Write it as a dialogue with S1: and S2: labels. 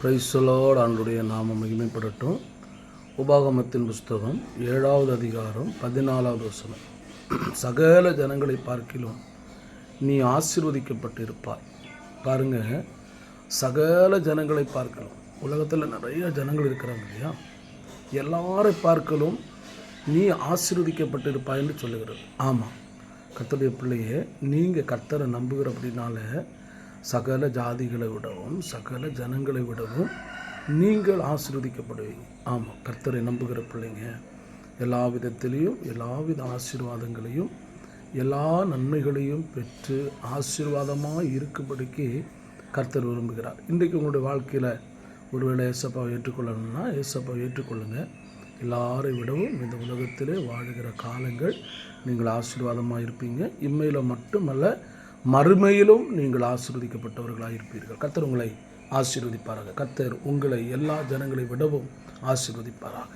S1: Praise the Lord. ஆண்டவருடைய நாமம் மகிமைப்படட்டும். உபாகமத்தின் புஸ்தகம் 7வது அதிகாரம் 14வது வசனம். சகல ஜனங்களை பார்க்கிலும் நீ ஆசீர்வதிக்கப்பட்டிருப்பாய். பாருங்க, சகல ஜனங்களை பார்க்கலாம். உலகத்தில் நிறைய ஜனங்கள் இருக்கிறாங்க இல்லையா? எல்லாரை பார்க்கலும் நீ ஆசீர்வதிக்கப்பட்டிருப்பாய் என்று சொல்லுகிறது. ஆமாம், கர்த்தருடைய பிள்ளையே, நீங்கள் கர்த்தரை நம்புகிற அப்படின்னால சகல ஜாதிகளை விடவும் சகல ஜனங்களை விடவும் நீங்கள் ஆசீர்வதிக்கப்படுவீங்க. ஆமாம், கர்த்தரை நம்புகிற பிள்ளைங்க எல்லா விதத்திலையும் எல்லாவித ஆசீர்வாதங்களையும் எல்லா நன்மைகளையும் பெற்று ஆசீர்வாதமாக இருக்கும்படிக்கு கர்த்தர் விரும்புகிறார். இன்றைக்கு உங்களுடைய வாழ்க்கையில் ஒருவேளை ஏசப்பாவை ஏற்றுக்கொள்ளணும்னா ஏசப்பாவை ஏற்றுக்கொள்ளுங்கள். எல்லாரை விடவும் இந்த உலகத்திலே வாழுகிற காலங்கள் நீங்கள் ஆசீர்வாதமாக இருப்பீங்க. இம்மையில் மட்டுமல்ல, மறுமையிலும் நீங்கள் ஆசீர்வதிக்கப்பட்டவர்களாக இருப்பீர்கள். கர்த்தர் உங்களை ஆசீர்வதிப்பாராக. கர்த்தர் உங்களை எல்லா ஜனங்களை விடவும் ஆசீர்வதிப்பாராக.